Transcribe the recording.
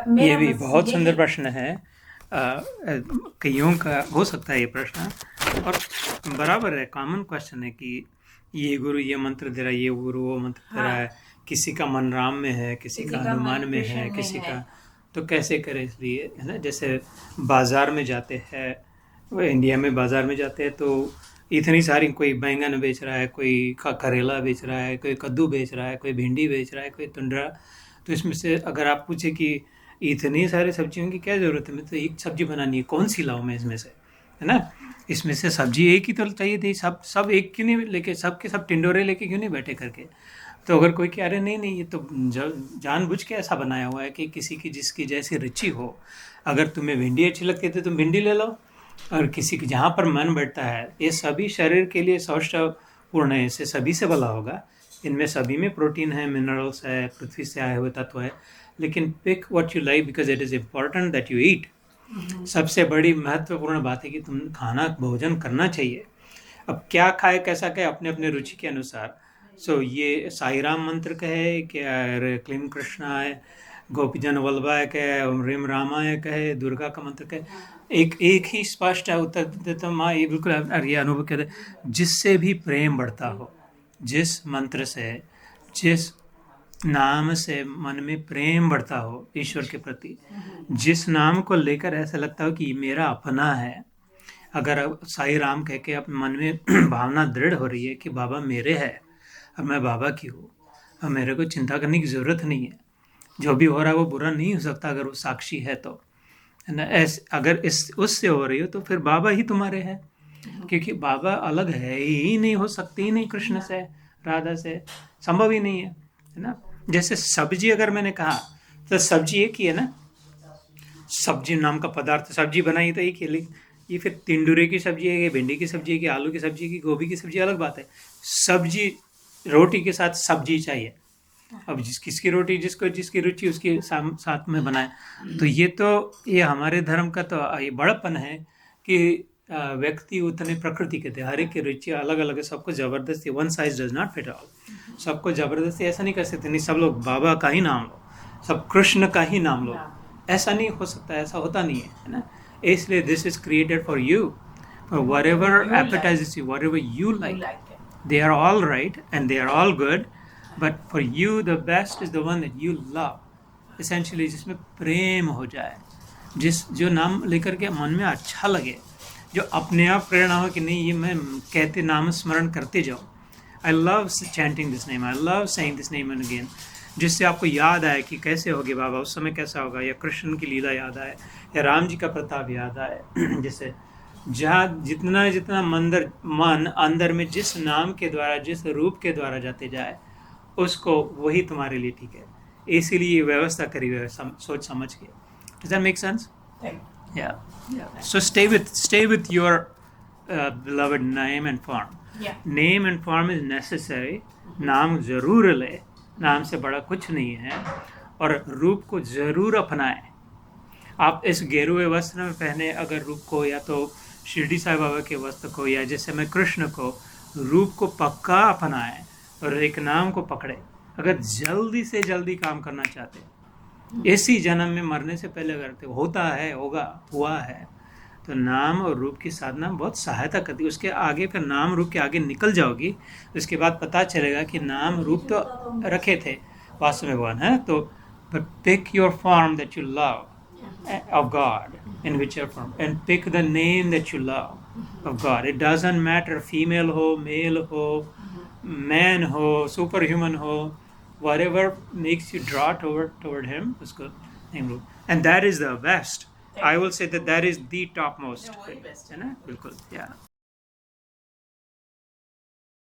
मेरा ये भी बस बहुत यही सुंदर प्रश्न है। कईयों का हो सकता है ये प्रश्न, और बराबर है, कॉमन क्वेश्चन है कि ये गुरु ये मंत्र दे रहा है, ये गुरु वो मंत्र दे रहा हाँ है, किसी का मन राम में है, किसी का किसी का मन हनुमान में है, कृष्ण में किसी है। का, तो कैसे करें, इसलिए है ना। जैसे बाजार में जाते हैं, वो इंडिया में बाजार में जाते हैं तो इतनी सारी, कोई बैंगन बेच रहा है, कोई करेला बेच रहा है, कोई कद्दू बेच रहा है, कोई भिंडी बेच रहा है, कोई तुंडरा। तो इसमें से अगर आप पूछे कि इतनी सारी सब्जियों की क्या ज़रूरत है, मैं तो एक सब्जी बनानी है, कौन सी लाऊं मैं इसमें से, है ना। इसमें से सब्जी एक ही तो चाहिए थी, सब सब एक क्यों नहीं लेके, सब के सब टिंडोरे लेके क्यों नहीं बैठे करके। तो अगर कोई कह रहे नहीं नहीं, ये तो जानबूझ के ऐसा बनाया हुआ है कि किसी की जिसकी जैसी रुचि हो। अगर तुम्हें भिंडी अच्छी लगती है तो तुम भिंडी ले लो, और किसी की जहाँ पर मन बैठता है, ये सभी शरीर के लिए सौष्ठवपूर्ण है, इससे सभी से भला होगा। इनमें सभी में प्रोटीन है, मिनरल्स है, पृथ्वी से आए हुए तत्व है। लेकिन pick what you like because it is important that you eat. सबसे बड़ी महत्वपूर्ण बात है कि तुम खाना भोजन करना चाहिए। अब क्या खाए कैसा खाए अपने अपने रुचि के अनुसार। सो ये साई राम मंत्र कहे क्या, क्लीम कृष्णाय, गोपीजन वल्लभाय कहे, ओम ह्रीम रामाय कहे, दुर्गा का मंत्र कहे, एक एक ही स्पष्ट है उत्तर देता माँ। ये बिल्कुल ये अनुभव कहते, जिससे भी प्रेम बढ़ता हो, जिस मंत्र से, जिस नाम से मन में प्रेम बढ़ता हो ईश्वर के प्रति, जिस नाम को लेकर ऐसा लगता हो कि ये मेरा अपना है। अगर अब साई राम कह के अपने मन में भावना दृढ़ हो रही है कि बाबा मेरे है, अब मैं बाबा की हूँ, अब मेरे को चिंता करने की ज़रूरत नहीं है, जो भी हो रहा है वो बुरा नहीं हो सकता अगर वो साक्षी है तो, है ना। ऐसे अगर इस उससे हो रही हो तो फिर बाबा ही तुम्हारे हैं, क्योंकि बाबा अलग है ही नहीं, हो सकते ही नहीं कृष्ण से, राधा से, संभव ही नहीं है ना। जैसे सब्जी अगर मैंने कहा तो सब्जी एक ही है ना, सब्जी नाम का पदार्थ, सब्जी बनाई तो एक ही। ये फिर तिंडुरे की सब्जी है कि भिंडी की सब्जी है कि आलू की सब्जी है कि गोभी की सब्जी, अलग बात है। सब्जी, रोटी के साथ सब्जी चाहिए। अब किसकी रोटी जिसको जिसकी रुचि उसके साथ में बनाए। तो ये हमारे धर्म का तो ये बड़प्पन है कि व्यक्ति उतने प्रकृति के थे, हर एक की रुचि अलग अलग है, सबको ज़बरदस्ती, one size does not fit all, सबको ज़बरदस्ती ऐसा नहीं कर सकते, नहीं सब लोग बाबा का ही नाम लो, सब कृष्ण का ही नाम लो, ऐसा नहीं हो सकता, ऐसा होता नहीं है ना। इसलिए this is created for you, for whatever appetizes you, whatever you like, they are all right and they are all good, but for you the best is the one that you love, essentially जिसमें प्रेम हो जाए, जो नाम लेकर के मन में अच्छा लगे, जो अपने आप प्रेरणा हो कि नहीं ये मैं कहते नाम स्मरण करते जाओ, I love chanting this name, I love saying this name and again, जिससे आपको याद आए कि कैसे होगे बाबा उस समय कैसा होगा, या कृष्ण की लीला याद आए, या राम जी का प्रताप याद आए। जैसे जहाँ जितना जितना मन अंदर में जिस नाम के द्वारा, जिस रूप के द्वारा जाते जाए, उसको वही तुम्हारे लिए ठीक है। इसीलिए व्यवस्था करी हुई है सोच समझ के। Does that make sense? Yeah. So stay with your beloved name and form. Yeah. Name and form is necessary. नाम जरूर ले, नाम से बड़ा कुछ नहीं है, और रूप को जरूर अपनाएं। आप इस गेरुए वस्त्र में पहने अगर रूप को, या तो शिरडी साई बाबा के वस्त्र को, या जैसे मैं कृष्ण को, रूप को पक्का अपनाएं और एक नाम को पकड़े। अगर जल्दी से जल्दी काम करना चाहते हैं, इसी जन्म में मरने से पहले अगर होता है, होगा, हुआ है, तो नाम और रूप की साधना बहुत सहायता करती है। उसके आगे फिर नाम रूप के आगे निकल जाओगी, उसके बाद पता चलेगा कि नाम रूप तो रखे थे वास्तव में भगवान है। तो pick your form that you love of God, in whichever form, and pick the name that you love of God. It doesn't matter female ho, male ho, man ho, superhuman ho, whatever makes you draw toward him, usko name lo. And that is the best. I will say that is the topmost. है ना, बिल्कुल, yeah.